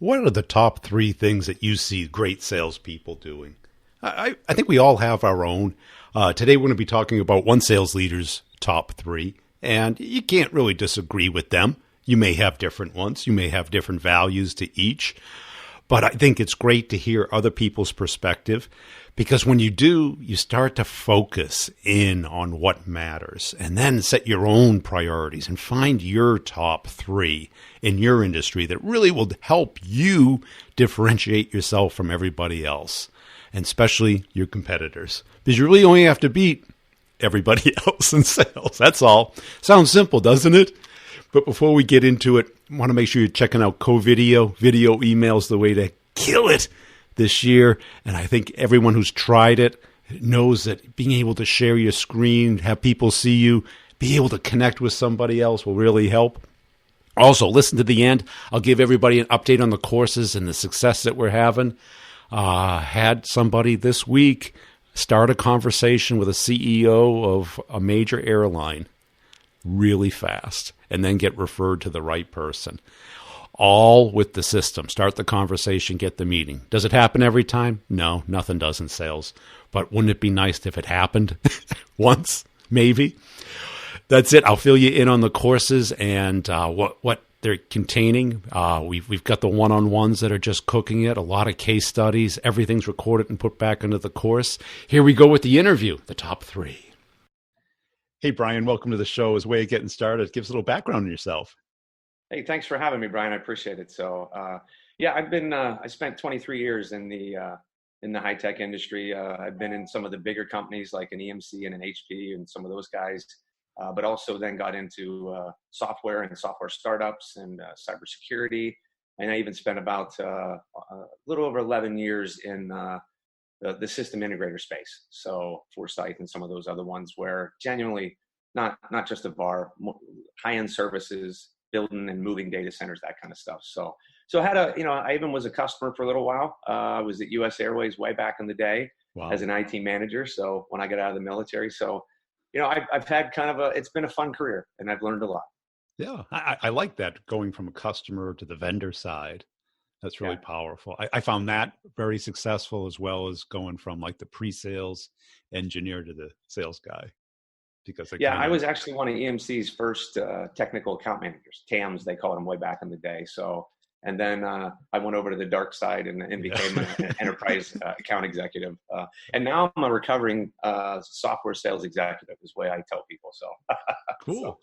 What are the top three things that you see great salespeople doing? I think we all have our own. Today we're going to be talking about one sales leader's top three, and you can't really disagree with them. You may have different ones. You may have different values to each. But I think it's great to hear other people's perspective because when you do, you start to focus in on what matters and then set your own priorities and find your top three in your industry that really will help you differentiate yourself from everybody else, and especially your competitors. Because you really only have to beat everybody else in sales. That's all. Sounds simple, doesn't it? But before we get into it, I want to make sure you're checking out Co-Video. Video email's the way to kill it this year. And I think everyone who's tried it knows that being able to share your screen, have people see you, be able to connect with somebody else will really help. Also, listen to the end. I'll give everybody an update on the courses and the success that we're having. Had somebody this week start a conversation with a CEO of a major airline really fast and then get referred to the right person. All with the system. Start the conversation, get the meeting. Does it happen every time? No, nothing does in sales. But wouldn't it be nice if it happened once, maybe? That's it. I'll fill you in on the courses and what they're containing. We've got the one-on-ones that are just cooking it, a lot of case studies. Everything's recorded and put back into the course. Here we go with the interview, the top three. Hey, Brian, welcome to the show. As a way of getting started, give us a little background on yourself. Hey, thanks for having me, Brian. I appreciate it. So, yeah, I spent 23 years in the high tech industry. I've been in some of the bigger companies like an EMC and an HP and some of those guys, but also then got into software and software startups and cybersecurity. And I even spent about a little over 11 years in the system integrator space. So Foresight and some of those other ones where genuinely not just a VAR, high-end services, building and moving data centers, that kind of stuff. So I had I even was a customer for a little while. I was at US Airways way back in the day. Wow. As an IT manager. So when I got out of the military, so, I've had it's been a fun career and I've learned a lot. Yeah. I like that, going from a customer to the vendor side. That's really powerful. I found that very successful, as well as going from like the pre-sales engineer to the sales guy. Because I was actually one of EMC's first technical account managers, TAMs, they called them way back in the day. So, and then I went over to the dark side and became an enterprise account executive. And now I'm a recovering software sales executive, is the way I tell people. So cool. So.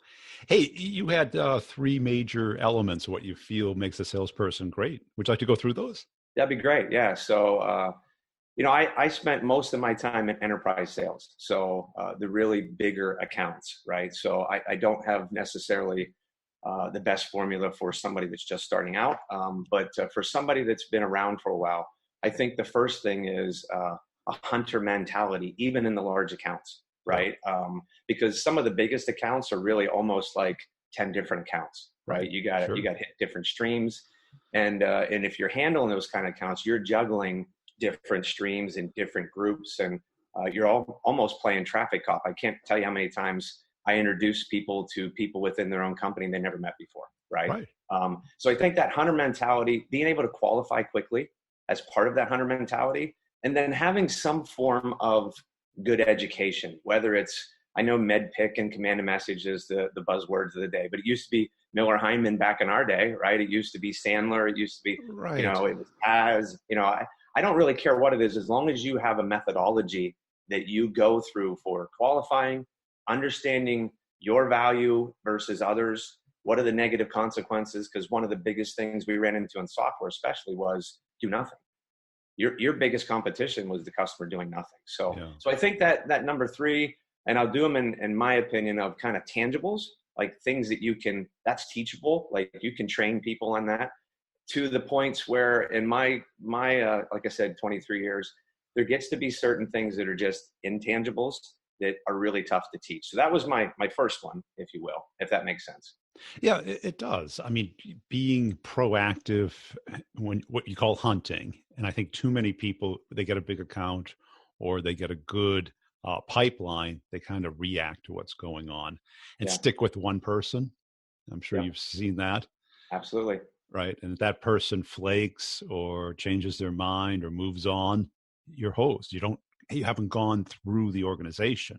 Hey, you had three major elements of what you feel makes a salesperson great. Would you like to go through those? That'd be great. Yeah. So, I spent most of my time in enterprise sales. So the really bigger accounts, right? So I don't have necessarily the best formula for somebody that's just starting out. But for somebody that's been around for a while, I think the first thing is a hunter mentality, even in the large accounts, right? Because some of the biggest accounts are really almost like 10 different accounts, right? You got to hit different streams. And if you're handling those kind of accounts, you're juggling different streams in different groups, and you're almost playing traffic cop. I can't tell you how many times I introduce people to people within their own company they never met before, right? So I think that hunter mentality, being able to qualify quickly as part of that hunter mentality, and then having some form of good education, whether it's, I know MedPick and command and message is the buzzwords of the day, but it used to be Miller Heiman back in our day, right? It used to be Sandler. It used to be, it was I don't really care what it is, as long as you have a methodology that you go through for qualifying, understanding your value versus others. What are the negative consequences? Because one of the biggest things we ran into in software especially was do nothing. Your biggest competition was the customer doing nothing. So I think that number three, and I'll do them in my opinion of kind of tangibles, like things that that's teachable, like you can train people on that, to the points where in my like I said, 23 years, there gets to be certain things that are just intangibles that are really tough to teach. So that was my first one, if you will, if that makes sense. Yeah, it does. I mean, being proactive when what you call hunting, and I think too many people, they get a big account or they get a good pipeline, they kind of react to what's going on and stick with one person. I'm sure you've seen that. Absolutely. right? And if that person flakes or changes their mind or moves on, you're hosed. You haven't gone through the organization.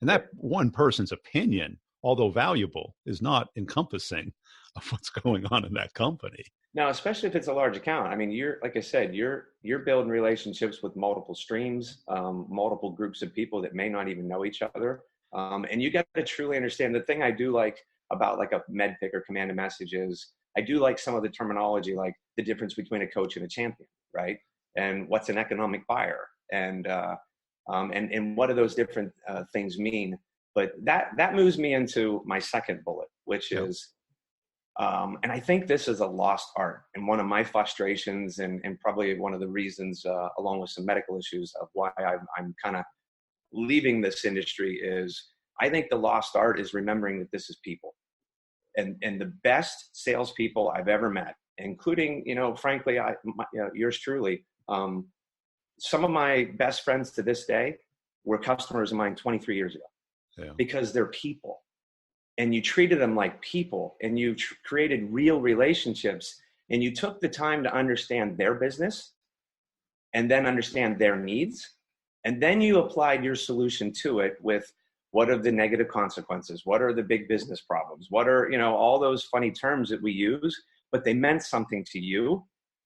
And Right. that one person's opinion, although valuable, is not encompassing of what's going on in that company. Now, especially if it's a large account. I mean, you're like I said, you're building relationships with multiple streams, multiple groups of people that may not even know each other, and you got to truly understand. The thing I do like about like a med pick or command a message is I do like some of the terminology, like the difference between a coach and a champion, right? And what's an economic buyer, and what do those different things mean? But that moves me into my second bullet, which is and I think this is a lost art. And one of my frustrations, and probably one of the reasons, along with some medical issues, of why I'm kind of leaving this industry is I think the lost art is remembering that this is people. And the best salespeople I've ever met, including, frankly, yours truly, some of my best friends to this day were customers of mine 23 years ago because they're people. And you treated them like people, and you created real relationships, and you took the time to understand their business and then understand their needs. And then you applied your solution to it with what are the negative consequences? What are the big business problems? What are, all those funny terms that we use, but they meant something to you,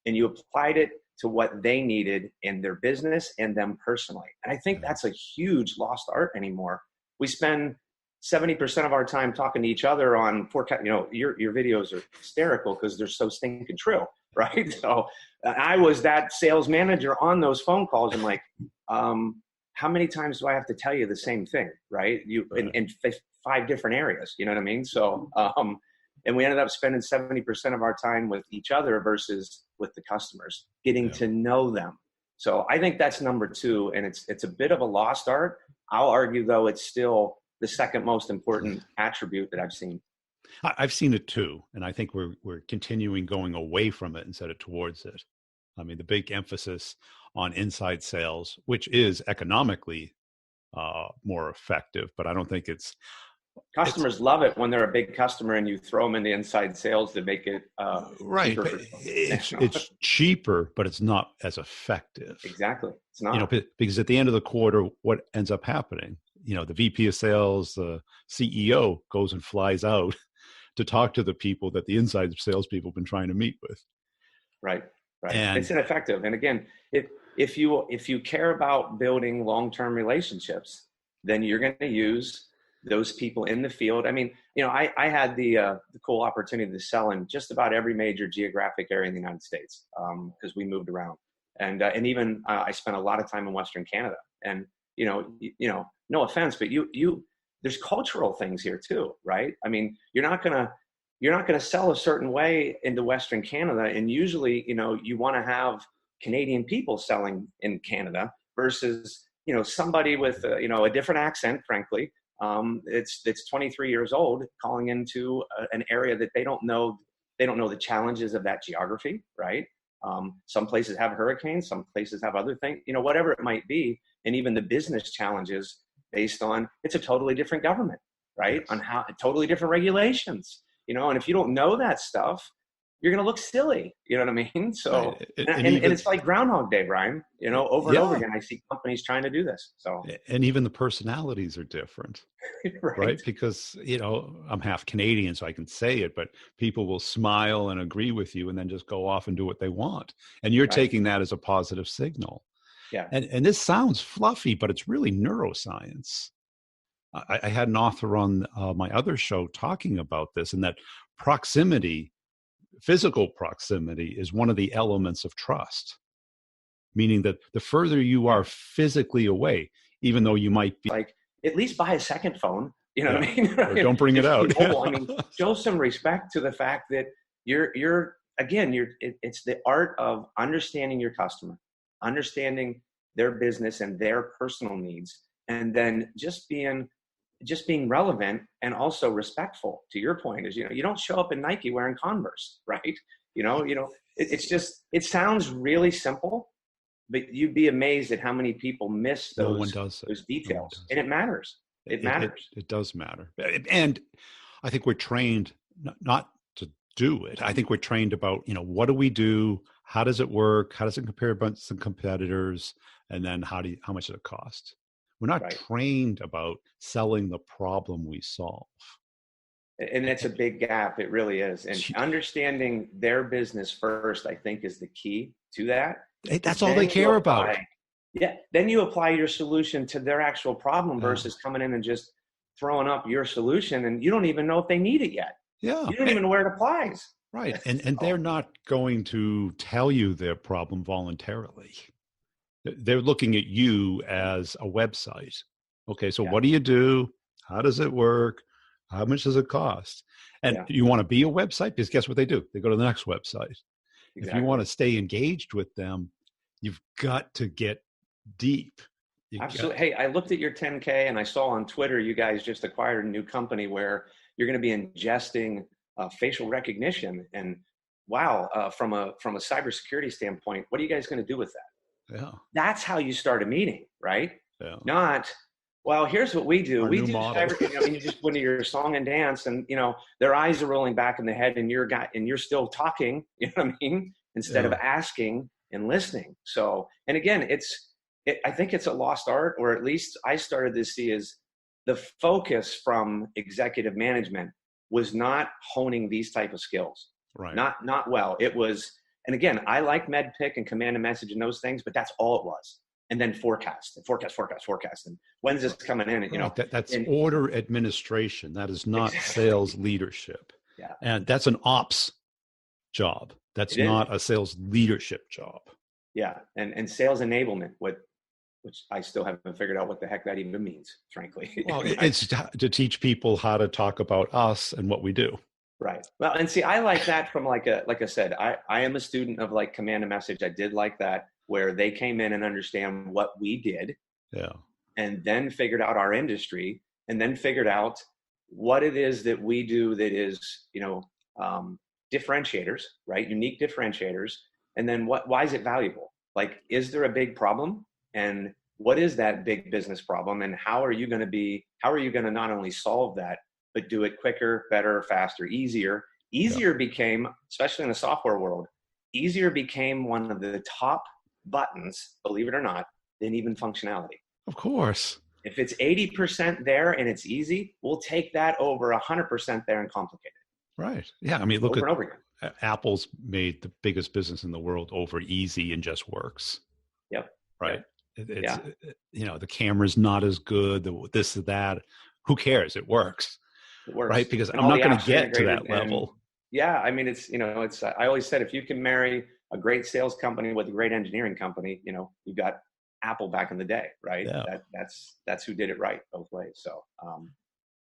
and you applied it to what they needed in their business and them personally. And I think that's a huge lost art anymore. We spend 70% of our time talking to each other on forecast. Your videos are hysterical because they're so stinking true, right? So I was that sales manager on those phone calls. I'm like, how many times do I have to tell you the same thing, right? In 5 different areas, you know what I mean? So, and we ended up spending 70% of our time with each other versus with the customers, getting to know them. So I think that's number 2, and it's a bit of a lost art. I'll argue, though, it's still the second most important attribute that I've seen. I've seen it too, and I think we're continuing going away from it instead of towards it. I mean, the big emphasis on inside sales, which is economically more effective, but I don't think customers love it when they're a big customer and you throw them into inside sales to make it right. cheaper. It's cheaper, but it's not as effective. Exactly, it's not. Because at the end of the quarter, what ends up happening? The VP of sales, the CEO goes and flies out to talk to the people that the inside salespeople have been trying to meet with. Right. And it's ineffective. And again, if you care about building long-term relationships, then you're going to use those people in the field. I mean, I had the cool opportunity to sell in just about every major geographic area in the United States because we moved around, and even I spent a lot of time in Western Canada. And no offense, but there's cultural things here too, right? I mean, you're not gonna sell a certain way into Western Canada, and usually, you want to have Canadian people selling in Canada versus somebody with a different accent, frankly. It's 23 years old calling into an area that they don't know the challenges of that geography, right? Some places have hurricanes, some places have other things, whatever it might be. And even the business challenges based on, it's a totally different government, right? Yes. On how totally different regulations, and if you don't know that stuff, you're going to look silly. You know what I mean? So, right. and it's like Groundhog Day, Brian, over and over again, I see companies trying to do this. So, and even the personalities are different, right? Because, I'm half Canadian, so I can say it, but people will smile and agree with you and then just go off and do what they want. And you're taking that as a positive signal. Yeah. And this sounds fluffy, but it's really neuroscience. I had an author on my other show talking about this, and that physical proximity is one of the elements of trust, meaning that the further you are physically away, even though you might be like, at least buy a second phone, what I mean? Or don't bring it out. I mean, show some respect to the fact that it's the art of understanding your customer, understanding their business and their personal needs, and then just being relevant and also respectful. To your point is, you don't show up in Nike wearing Converse, right? It's just, it sounds really simple, but you'd be amazed at how many people miss those details. And it matters. It matters. It does matter. And I think we're trained not to do it. I think we're trained about, what do we do? How does it work? How does it compare against some competitors? And then how much does it cost? We're not Right. trained about selling the problem we solve. And it's a big gap. It really is. And understanding their business first, I think, is the key to that. That's all they care about. Yeah. Then you apply your solution to their actual problem versus coming in and just throwing up your solution. And you don't even know if they need it yet. Yeah. You don't even know where it applies. Right. And they're not going to tell you their problem voluntarily. They're looking at you as a website. Okay, so what do you do? How does it work? How much does it cost? And you want to be a website? Because guess what they do? They go to the next website. Exactly. If you want to stay engaged with them, you've got to get deep. Absolutely. Hey, I looked at your 10K and I saw on Twitter you guys just acquired a new company where you're going to be ingesting facial recognition. And wow, from a cybersecurity standpoint, what are you guys going to do with that? Yeah. That's how you start a meeting, right? Yeah. Not, well, here's what we do. We do model. cyber, you just went to your song and dance and, their eyes are rolling back in the head and you're still talking, you know what I mean? Instead of asking and listening. So, and again, I think it's a lost art, or at least I started to see is the focus from executive management was not honing these type of skills. Right. Not well. It was, and again, I like MedPick and command and message and those things, but that's all it was. And then forecast. And when's this coming in? And, that's order administration. That is not sales leadership. Yeah. And that's an ops job. That's not a sales leadership job. Yeah. And sales enablement, which I still haven't figured out what the heck that even means, frankly. Well, it's to teach people how to talk about us and what we do. Right. Well, and see, I like that from like I said, I am a student of like command and message. I did like that where they came in and understand what we did. Yeah. And then figured out our industry and then figured out what it is that we do that is, differentiators, right? Unique differentiators. And then why is it valuable? Like, is there a big problem? And what is that big business problem? And how are you going to not only solve that, but do it quicker, better, faster, easier? Easier became, especially in the software world, easier became one of the top buttons, believe it or not, than even functionality. Of course. If it's 80% there and it's easy, we'll take that over 100% there and complicate it. Right. Yeah. I mean, look over and over again. Apple's made the biggest business in the world over easy and just works. Yep. Right. Yep. The camera's not as good, this, that. Who cares? It works. It works. Right. Because I'm not going to get to that level. Yeah. I mean, I always said, if you can marry a great sales company with a great engineering company, you got Apple back in the day, right? Yeah. That's who did it right both ways. So, and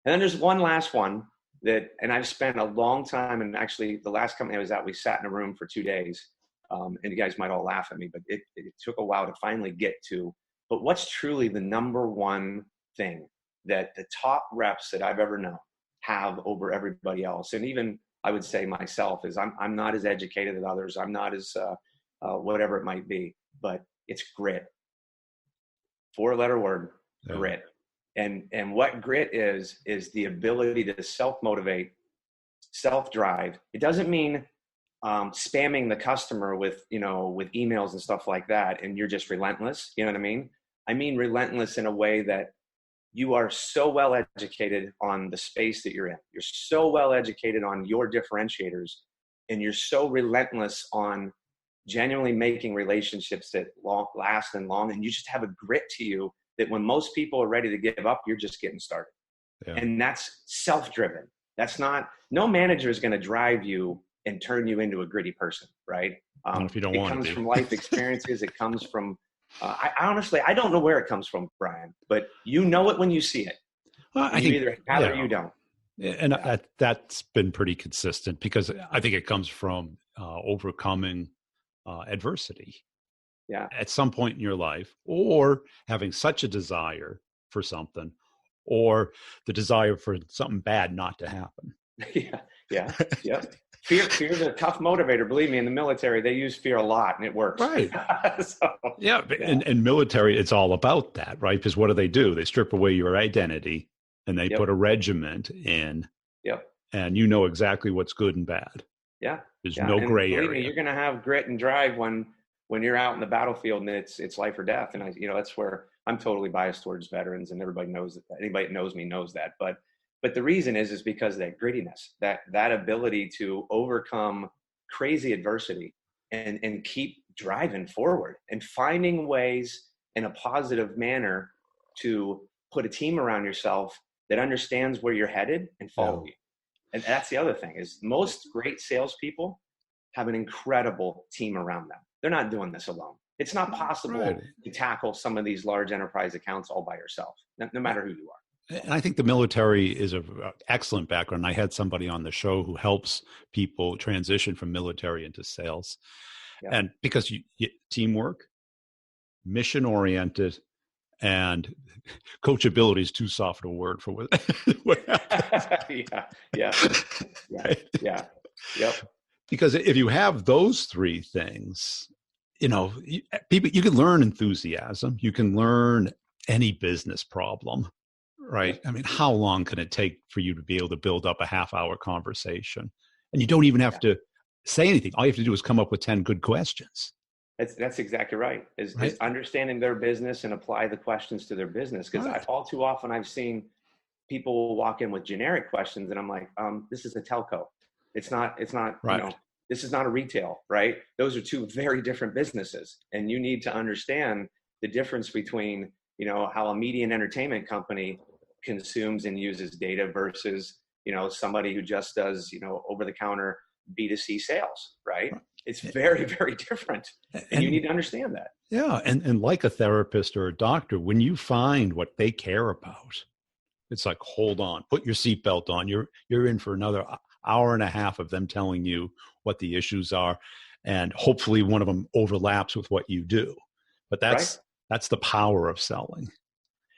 then there's one last one and I've spent a long time, and actually the last company I was at, we sat in a room for 2 days. And you guys might all laugh at me, but it took a while to finally get to, but what's truly the number one thing that the top reps that I've ever known have over everybody else. And even I would say myself is I'm not as educated as others. I'm not as whatever it might be, but it's grit. 4-letter word, grit. And what grit is the ability to self-motivate, self-drive. It doesn't mean spamming the customer with emails and stuff like that, and you're just relentless. You know what I mean? I mean relentless in a way that you are so well educated on the space that you're in. You're so well educated on your differentiators, and you're so relentless on genuinely making relationships that last and long. And you just have a grit to you that when most people are ready to give up, you're just getting started. Yeah. And that's self-driven. No manager is going to drive you and turn you into a gritty person, right? If you don't want to. It comes from life experiences. It comes from, I honestly don't know where it comes from, Brian, but you know it when you see it. Well, I think either have it or you don't. And that's been pretty consistent, because I think it comes from overcoming adversity. Yeah. At some point in your life, or having such a desire for something, or the desire for something bad not to happen. Yeah. Fear is a tough motivator. Believe me, in the military, they use fear a lot, and it works. Right. And military, it's all about that, right? Because what do? They strip away your identity, and they put a regiment in. Yep. And you know exactly what's good and bad. Yeah. There's Yeah. no And gray believe me, area. you're going to have grit and drive when you're out in the battlefield and it's life or death. And that's where I'm totally biased towards veterans, and everybody knows that. Anybody that knows me knows that. But the reason is because of that grittiness, that ability to overcome crazy adversity and keep driving forward and finding ways in a positive manner to put a team around yourself that understands where you're headed and follow you. And that's the other thing is most great salespeople have an incredible team around them. They're not doing this alone. It's not possible to tackle some of these large enterprise accounts all by yourself, no matter who you are. And I think the military is an excellent background. I had somebody on the show who helps people transition from military into sales. Yeah. And because teamwork, mission oriented, and coachability is too soft a word for what Yeah. Yep. Because if you have those three things, people, you can learn enthusiasm, you can learn any business problem, right? I mean, how long can it take for you to be able to build up a half-hour conversation? And you don't even have to say anything. All you have to do is come up with 10 good questions. That's exactly right. Is understanding their business and apply the questions to their business. Because all too often I've seen people walk in with generic questions, and I'm like, this is a telco. It's not. Right. This is not a retail, right? Those are two very different businesses, and you need to understand the difference between how a media and entertainment company consumes and uses data versus somebody who just does over the counter B2C sales, right? It's very, very different. And you need to understand that. Yeah. And like a therapist or a doctor, when you find what they care about, it's like, hold on, put your seatbelt on. You're in for another hour and a half of them telling you what the issues are. And hopefully one of them overlaps with what you do. But that's the power of selling.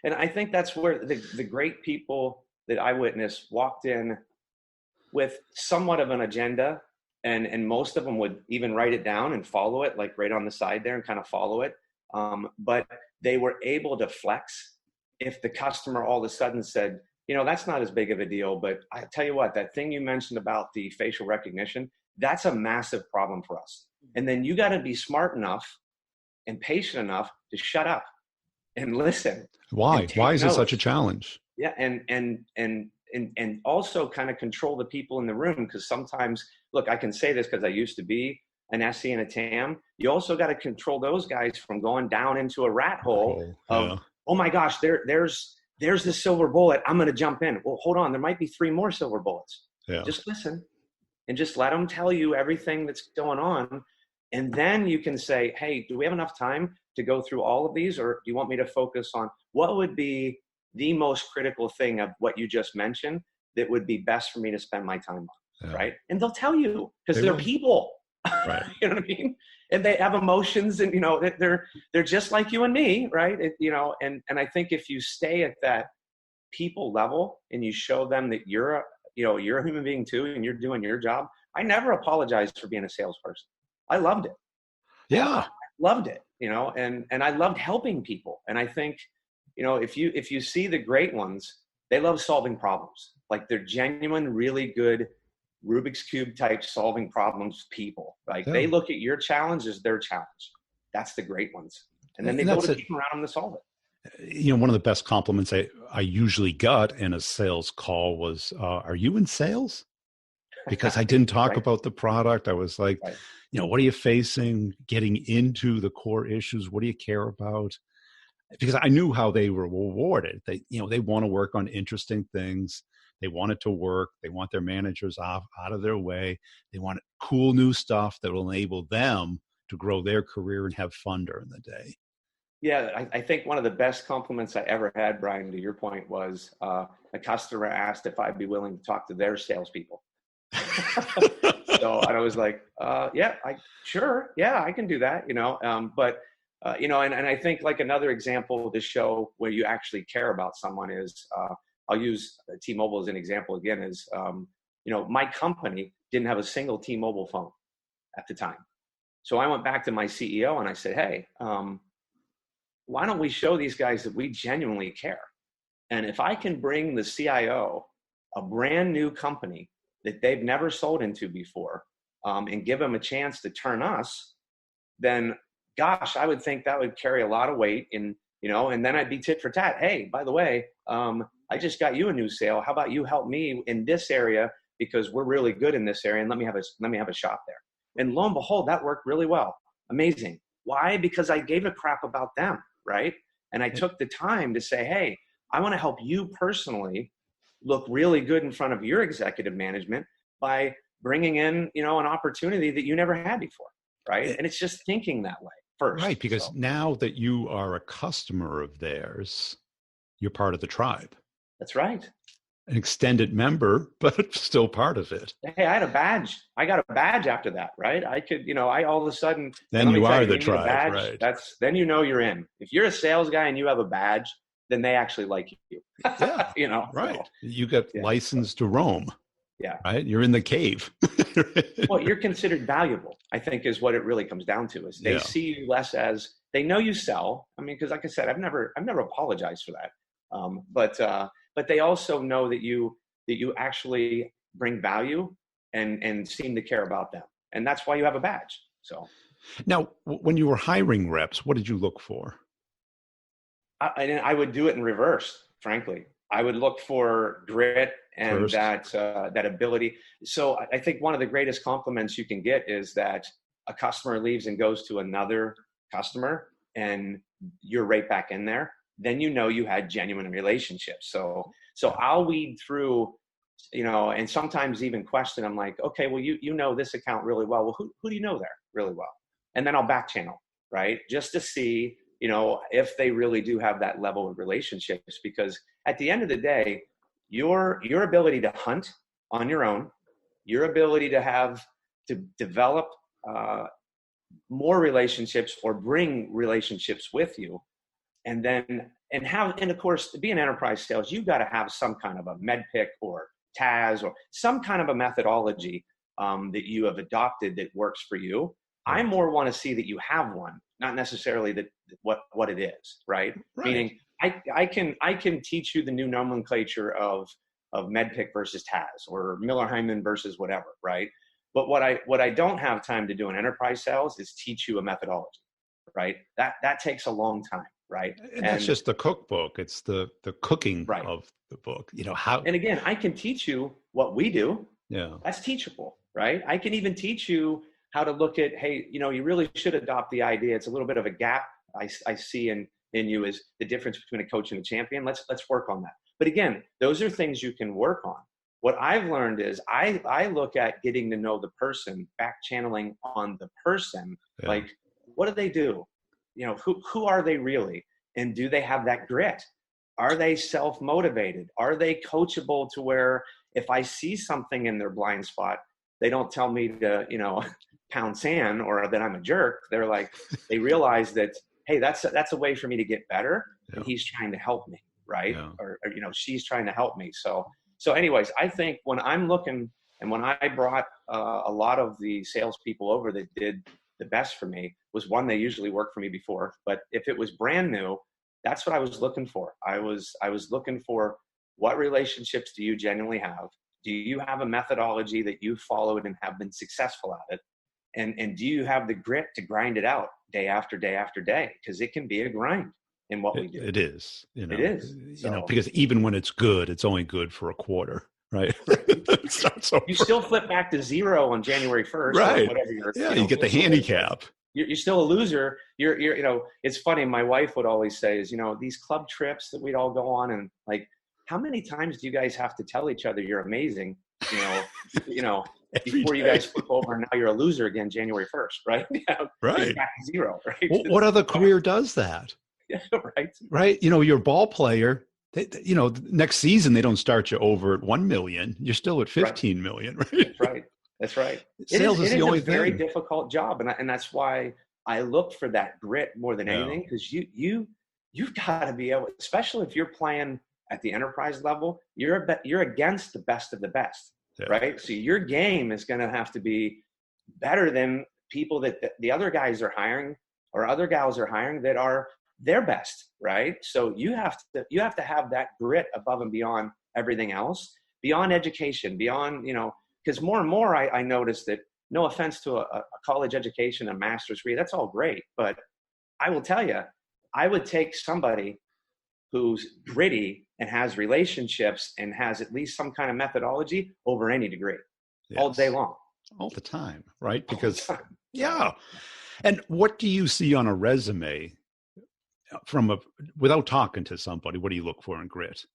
And I think that's where the great people that I witnessed walked in with somewhat of an agenda. And most of them would even write it down and follow it, like right on the side there, and kind of follow it. But they were able to flex if the customer all of a sudden said, that's not as big of a deal, but I tell you what, that thing you mentioned about the facial recognition, that's a massive problem for us. And then you got to be smart enough and patient enough to shut up and listen. Why? Why is it such a challenge? Yeah, and also kind of control the people in the room, because sometimes, look, I can say this because I used to be an SE and a TAM. You also got to control those guys from going down into a rat hole of, oh my gosh, there's the silver bullet. I'm going to jump in. Well, hold on. There might be 3 more silver bullets. Yeah. Just listen and just let them tell you everything that's going on. And then you can say, hey, do we have enough time to go through all of these? Or do you want me to focus on what would be the most critical thing of what you just mentioned that would be best for me to spend my time on? Yeah. Right. And they'll tell you, because they're people. Right. You know what I mean? And they have emotions, and they're just like you and me, right? And I think if you stay at that people level and you show them that you're a human being too, and you're doing your job. I never apologized for being a salesperson. I loved it. Yeah. I loved it, and I loved helping people. And I think, if you see the great ones, they love solving problems. Like, they're genuine, really good Rubik's Cube type solving problems people. Like, they look at your challenge as their challenge. That's the great ones. And then they build a team around them to solve it. One of the best compliments I usually got in a sales call was, are you in sales? Because I didn't talk about the product. I was like, what are you facing? Getting into the core issues. What do you care about? Because I knew how they were rewarded. They want to work on interesting things. They want it to work. They want their managers out of their way. They want cool new stuff that will enable them to grow their career and have fun during the day. Yeah, I think one of the best compliments I ever had, Brian, to your point, was a customer asked if I'd be willing to talk to their salespeople. So I was like, sure. Yeah, I can do that, but I think, like, another example to show where you actually care about someone is, I'll use T-Mobile as an example again, is, my company didn't have a single T-Mobile phone at the time. So I went back to my CEO and I said, hey, why don't we show these guys that we genuinely care? And if I can bring the CIO a brand new company that they've never sold into before, and give them a chance to turn us, then gosh, I would think that would carry a lot of weight in, and then I'd be tit for tat. Hey, by the way, I just got you a new sale. How about you help me in this area because we're really good in this area, and let me have a shop there. And lo and behold, that worked really well. Amazing. Why? Because I gave a crap about them, right? And I took the time to say, hey, I want to help you personally look really good in front of your executive management by bringing in, an opportunity that you never had before, right? And it's just thinking that way first. Right, because now that you are a customer of theirs, you're part of the tribe. That's right. An extended member, but still part of it. Hey, I had a badge. I got a badge after that, right? I could, I all of a sudden. Then you are the tribe, right? Then you're in. If you're a sales guy and you have a badge, then they actually like you. Yeah, right. So, you get licensed to roam. Yeah. Right. You're in the cave. Well, you're considered valuable, I think, is what it really comes down to. Is they see you less as, they know you sell. I mean, because like I said, I've never apologized for that. But they also know that you actually bring value and seem to care about them. And that's why you have a badge. So now, when you were hiring reps, what did you look for? I would do it in reverse, frankly. I would look for grit and that ability. So I think one of the greatest compliments you can get is that a customer leaves and goes to another customer and you're right back in there. Then you had genuine relationships. So I'll weed through, and sometimes even question. I'm like, okay, well, you know this account really well. Well, who do you know there really well? And then I'll back channel, right? Just to see, if they really do have that level of relationships. Because at the end of the day, your ability to hunt on your own, your ability to develop more relationships or bring relationships with you, and of course, to be an enterprise sales, you've got to have some kind of a MEDPIC or TAS or some kind of a methodology that you have adopted that works for you. I more want to see that you have one, not necessarily that what it is, right? Meaning I can teach you the new nomenclature of MEDPIC versus TAS or Miller-Heiman versus whatever, right? But what I don't have time to do in enterprise sales is teach you a methodology, right? That takes a long time. Right. And that's just the cookbook. It's the cooking of the book, how. And again, I can teach you what we do. Yeah. That's teachable. Right. I can even teach you how to look at, hey, you really should adopt the idea. It's a little bit of a gap I see in you is the difference between a coach and a champion. Let's work on that. But again, those are things you can work on. What I've learned is I look at getting to know the person, back channeling on the person. Yeah. Like, what do they do? Who are they really? And do they have that grit? Are they self-motivated? Are they coachable to where if I see something in their blind spot, they don't tell me to, pound sand or that I'm a jerk. They're like, they realize that, hey, that's a way for me to get better. Yeah. And he's trying to help me, right? Yeah. Or she's trying to help me. So anyways, I think when I'm looking and when I brought a lot of the salespeople over that did the best for me was one, they usually worked for me before, but if it was brand new, that's what I was looking for. I was looking for, what relationships do you genuinely have? Do you have a methodology that you followed and have been successful at it? And do you have the grit to grind it out day after day after day? Because it can be a grind in what we do. It is. It is. Because even when it's good, it's only good for a quarter. Right. You still flip back to zero on January 1st. Right. Or whatever you get the handicap. You're still a loser. You're it's funny. My wife would always say is, these club trips that we'd all go on and like, how many times do you guys have to tell each other you're amazing? Before you guys flip over and now you're a loser again, January 1st, right? Right. Back to zero, right? What other career does that? Yeah, right. Right. You're a ball player. Next season, they don't start you over at 1 million. You're still at 15 million, right? That's right. Sales is the only thing. It's a very difficult job. And that's why I look for that grit more than anything, because you've got to be able, especially if you're playing at the enterprise level, you're against the best of the best, right? So your game is going to have to be better than people that the other guys are hiring or other gals are hiring that are their best, right? So you have to have that grit above and beyond everything else, beyond education, beyond, because more and more I notice that no offense to a college education, a master's degree, that's all great. But I will tell you, I would take somebody who's gritty and has relationships and has at least some kind of methodology over any degree. Yes. All day long. All the time, right? Because, yeah. And what do you see on a resume without talking to somebody? What do you look for in grit?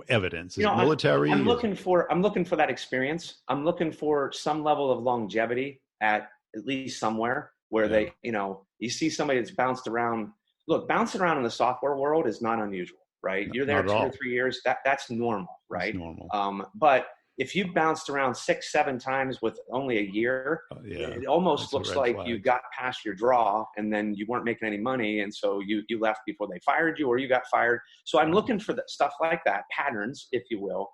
Evidence? Is it military? I'm looking for that experience. I'm looking for some level of longevity at least somewhere where they, you see somebody that's bounced around. Look, bouncing around in the software world is not unusual, right? You're there 2 or 3 years. That's normal, right? That's normal. But if you bounced around 6, 7 times with only a year, it almost looks like you got past your draw and then you weren't making any money. And so you left before they fired you or you got fired. So I'm looking for stuff like that, patterns, if you will.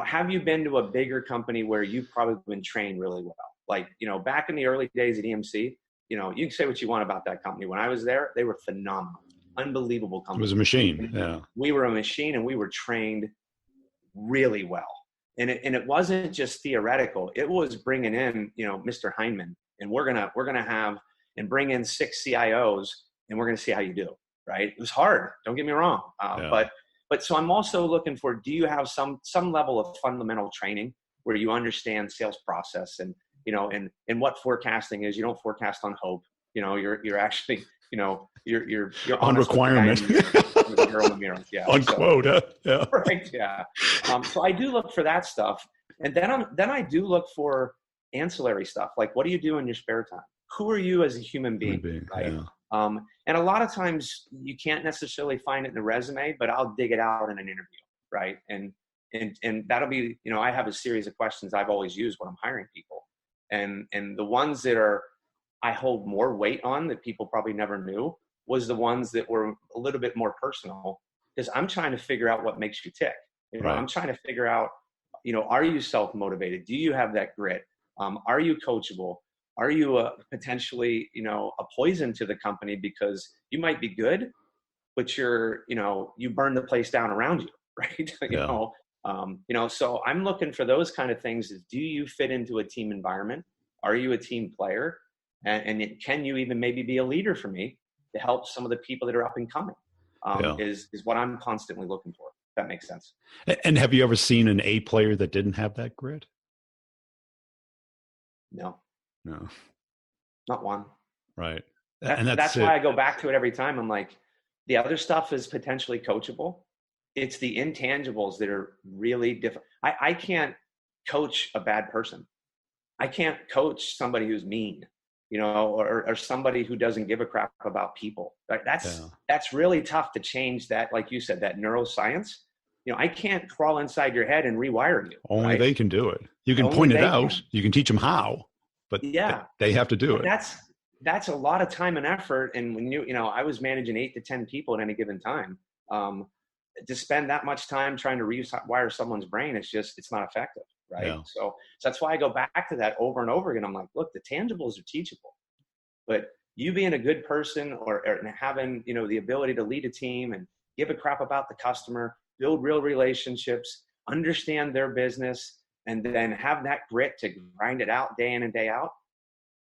Have you been to a bigger company where you've probably been trained really well? Like, back in the early days at EMC, you can say what you want about that company. When I was there, they were phenomenal, unbelievable company. It was a machine. Yeah. We were a machine and we were trained really well. And it wasn't just theoretical. It was bringing in, Mr. Heineman, and we're gonna have and bring in 6 CIOs, and we're gonna see how you do. Right? It was hard. Don't get me wrong. But so I'm also looking for, do you have some level of fundamental training where you understand sales process and and what forecasting is? You don't forecast on hope. You're actually you're on requirement. The girl in the mirror. Yeah. On quota. Yeah. Right. Yeah. So I do look for that stuff. And then I do look for ancillary stuff. Like, what do you do in your spare time? Who are you as a human being? Right. Yeah. And a lot of times you can't necessarily find it in the resume, but I'll dig it out in an interview. Right. And that'll be, I have a series of questions I've always used when I'm hiring people. And the ones that I hold more weight on that people probably never knew was the ones that were a little bit more personal, because I'm trying to figure out what makes you tick. Right. I'm trying to figure out, are you self-motivated? Do you have that grit? Are you coachable? Are you potentially, a poison to the company because you might be good, but you burn the place down around you, right? So I'm looking for those kind of things. Do you fit into a team environment? Are you a team player? And can you even maybe be a leader for me to help some of the people that are up and coming? Is what I'm constantly looking for. If that makes sense. And have you ever seen an A player that didn't have that grit? No, not one. Right. That's why I go back to it every time. I'm like, the other stuff is potentially coachable. It's the intangibles that are really different. I can't coach a bad person. I can't coach somebody who's mean, or somebody who doesn't give a crap about people. Like that's really tough to change that. Like you said, that neuroscience, I can't crawl inside your head and rewire you. Only they can do it. You can point it out. You can teach them how, but they have to do it. That's a lot of time and effort. And when I was managing 8 to 10 people at any given time, to spend that much time trying to rewire someone's brain, it's not effective. Right. Yeah. So that's why I go back to that over and over again. I'm like, look, the tangibles are teachable, but you being a good person or having, the ability to lead a team and give a crap about the customer, build real relationships, understand their business, and then have that grit to grind it out day in and day out.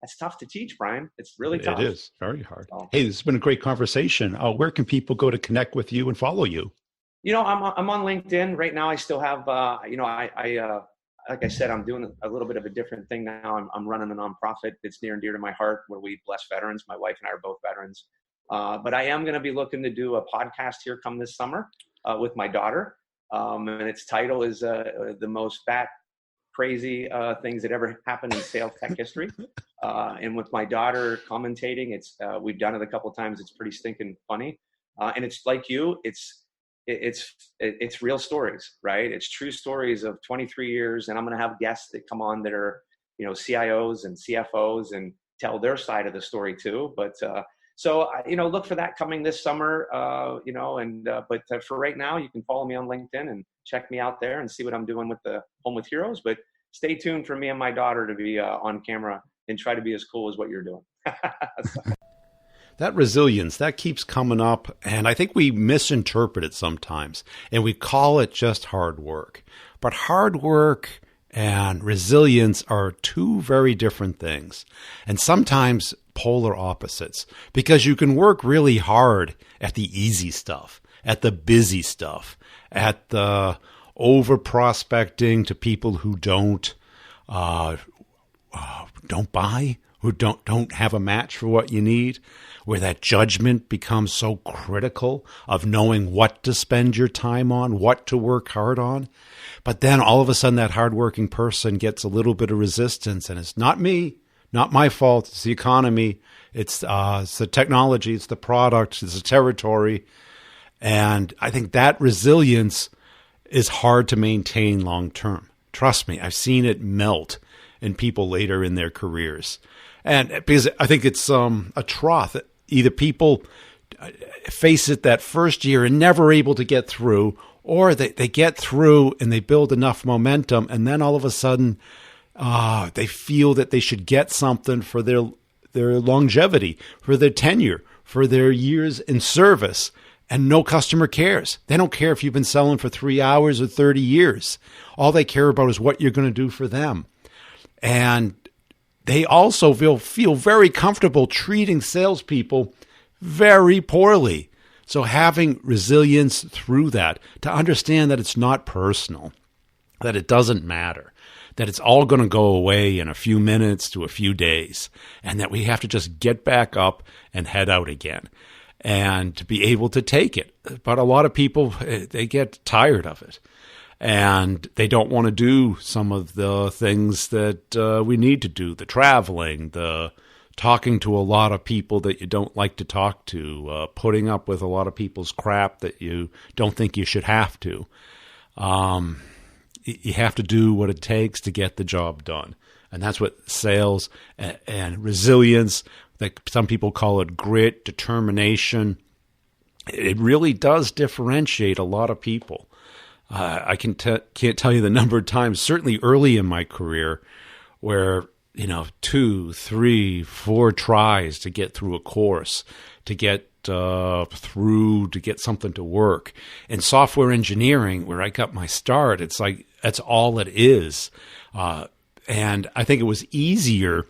That's tough to teach, Brian. It's really tough. It is very hard. So, hey, this has been a great conversation. Where can people go to connect with you and follow you? I'm on LinkedIn right now. I still have, like I said, I'm doing a little bit of a different thing now. I'm running a nonprofit that's near and dear to my heart where we bless veterans. My wife and I are both veterans. But I am going to be looking to do a podcast here come this summer with my daughter. And its title is the most crazy things that ever happened in sales tech history. And with my daughter commentating, we've done it a couple of times. It's pretty stinking funny. And it's like you, it's real stories, right? It's true stories of 23 years. And I'm going to have guests that come on that are, CIOs and CFOs and tell their side of the story too. But, so, look for that coming this summer, but for right now, you can follow me on LinkedIn and check me out there and see what I'm doing with the Home with Heroes. But stay tuned for me and my daughter to be on camera and try to be as cool as what you're doing. That resilience, that keeps coming up, and I think we misinterpret it sometimes, and we call it just hard work. But hard work and resilience are two very different things, and sometimes polar opposites, because you can work really hard at the easy stuff, at the busy stuff, at the over prospecting to people who don't buy, who don't have a match for what you need, where that judgment becomes so critical of knowing what to spend your time on, what to work hard on. But then all of a sudden that hardworking person gets a little bit of resistance, and it's not me, not my fault. It's the economy. It's the technology. It's the product. It's the territory. And I think that resilience is hard to maintain long term. Trust me, I've seen it melt in people later in their careers. And because I think it's a trough. Either people face it that first year and never able to get through, or they get through and they build enough momentum, and then all of a sudden they feel that they should get something for their longevity, for their tenure, for their years in service, and no customer cares. They don't care if you've been selling for 3 hours or 30 years. All they care about is what you're going to do for them. And they also feel very comfortable treating salespeople very poorly. So having resilience through that, to understand that it's not personal, that it doesn't matter, that it's all going to go away in a few minutes to a few days, and that we have to just get back up and head out again, and to be able to take it. But a lot of people, they get tired of it, and they don't want to do some of the things that we need to do, the traveling, the talking to a lot of people that you don't like to talk to, putting up with a lot of people's crap that you don't think you should have to. You have to do what it takes to get the job done. And that's what sales and resilience, like some people call it grit, determination, it really does differentiate a lot of people. I can't tell you the number of times, certainly early in my career, where 2, 3, 4 tries to get through a course, to get through to get something to work. In software engineering, where I got my start, it's like that's all it is. And I think it was easier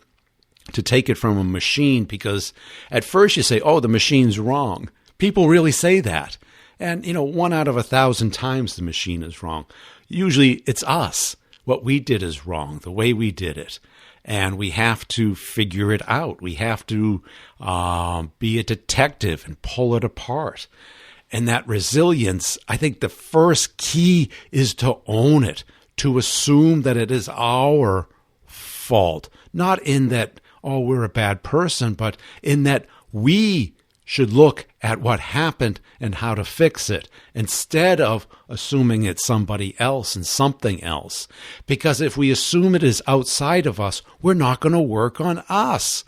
to take it from a machine, because at first you say, oh, the machine's wrong. People really say that. And, 1 out of 1,000 times the machine is wrong. Usually it's us. What we did is wrong, the way we did it. And we have to figure it out. We have to be a detective and pull it apart. And that resilience, I think the first key is to own it, to assume that it is our fault. Not in that, oh, we're a bad person, but in that we should look at what happened and how to fix it, instead of assuming it's somebody else and something else. Because if we assume it is outside of us, we're not going to work on us.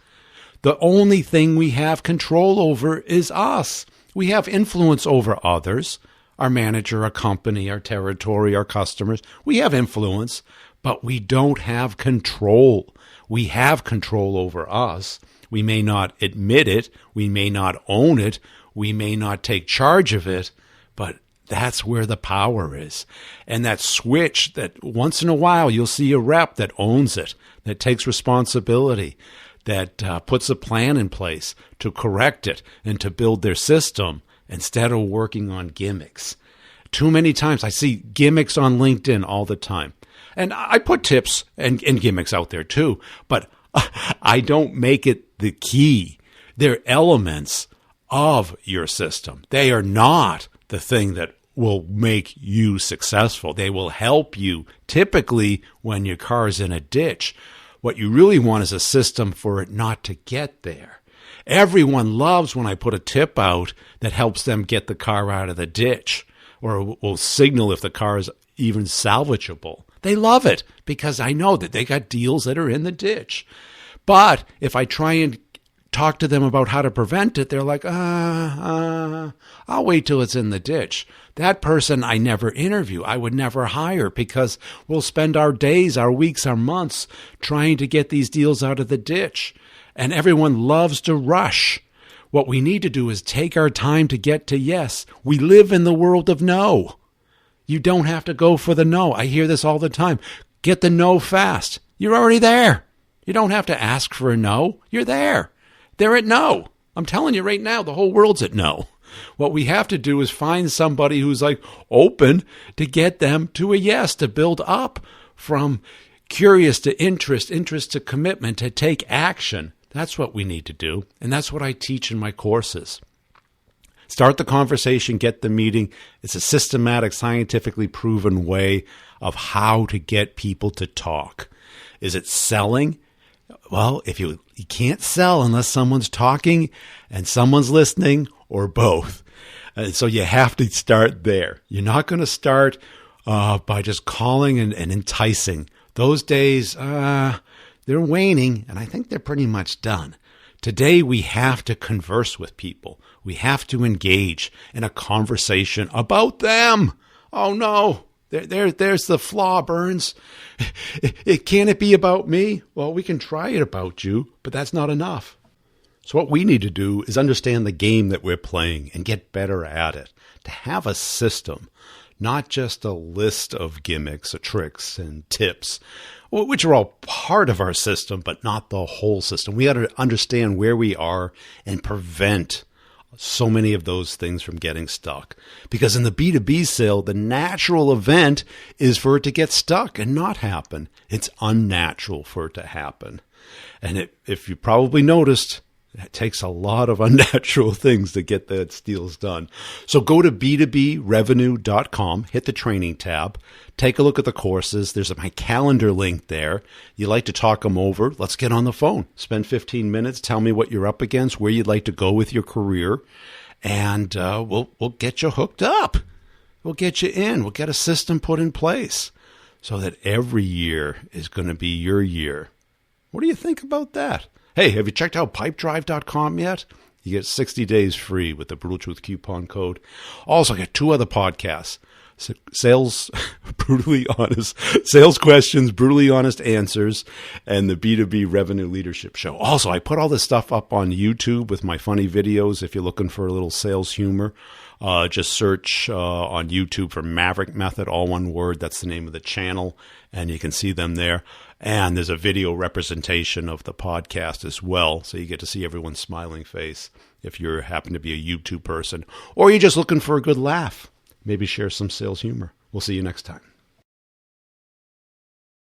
The only thing we have control over is us. We have influence over others, our manager, our company, our territory, our customers. We have influence, but we don't have control. We have control over us. We may not admit it. We may not own it. We may not take charge of it, but that's where the power is. And that switch that once in a while you'll see a rep that owns it, that takes responsibility, that puts a plan in place to correct it and to build their system instead of working on gimmicks. Too many times I see gimmicks on LinkedIn all the time. And I put tips and gimmicks out there too, but I don't make it the key. They're elements of your system. They are not the thing that will make you successful. They will help you typically when your car's in a ditch. What you really want is a system for it not to get there. Everyone loves when I put a tip out that helps them get the car out of the ditch, or will signal if the car is even salvageable. They love it because I know that they got deals that are in the ditch. But if I try and talk to them about how to prevent it, they're like, I'll wait till it's in the ditch. That person I never interview. I would never hire, because we'll spend our days, our weeks, our months trying to get these deals out of the ditch. And everyone loves to rush. What we need to do is take our time to get to yes. We live in the world of no. You don't have to go for the no. I hear this all the time. Get the no fast. You're already there. You don't have to ask for a no. You're there. They're at no. I'm telling you right now, the whole world's at no. What we have to do is find somebody who's like open to get them to a yes, to build up from curious to interest, interest to commitment, to take action. That's what we need to do. And that's what I teach in my courses. Start the conversation, get the meeting. It's a systematic, scientifically proven way of how to get people to talk. Is it selling? Well, if you can't sell unless someone's talking and someone's listening, or both. And so you have to start there. You're not going to start by just calling and enticing. Those days, they're waning, and I think they're pretty much done. Today, we have to converse with people. We have to engage in a conversation about them. Oh, no. There's the flaw, Burns. Can't it be about me? Well, we can try it about you, but that's not enough. So what we need to do is understand the game that we're playing and get better at it. To have a system, not just a list of gimmicks or tricks and tips, which are all part of our system, but not the whole system. We got to understand where we are and prevent so many of those things from getting stuck. Because in the B2B sale, the natural event is for it to get stuck and not happen. It's unnatural for it to happen. And if you probably noticed, it takes a lot of unnatural things to get the deals done. So go to b2brevenue.com, hit the training tab, take a look at the courses. There's my calendar link there. You like to talk them over? Let's get on the phone. Spend 15 minutes. Tell me what you're up against, where you'd like to go with your career, and we'll get you hooked up. We'll get you in. We'll get a system put in place so that every year is going to be your year. What do you think about that? Hey, have you checked out pipedrive.com yet? You get 60 days free with the Brutal Truth coupon code. Also, I got 2 other podcasts. Sales, Brutally Honest, Sales Questions, Brutally Honest Answers, and the B2B Revenue Leadership Show. Also, I put all this stuff up on YouTube with my funny videos. If you're looking for a little sales humor, just search on YouTube for Maverick Method, all one word. That's the name of the channel, and you can see them there. And there's a video representation of the podcast as well, so you get to see everyone's smiling face if you happen to be a YouTube person, or you're just looking for a good laugh. Maybe share some sales humor. We'll see you next time.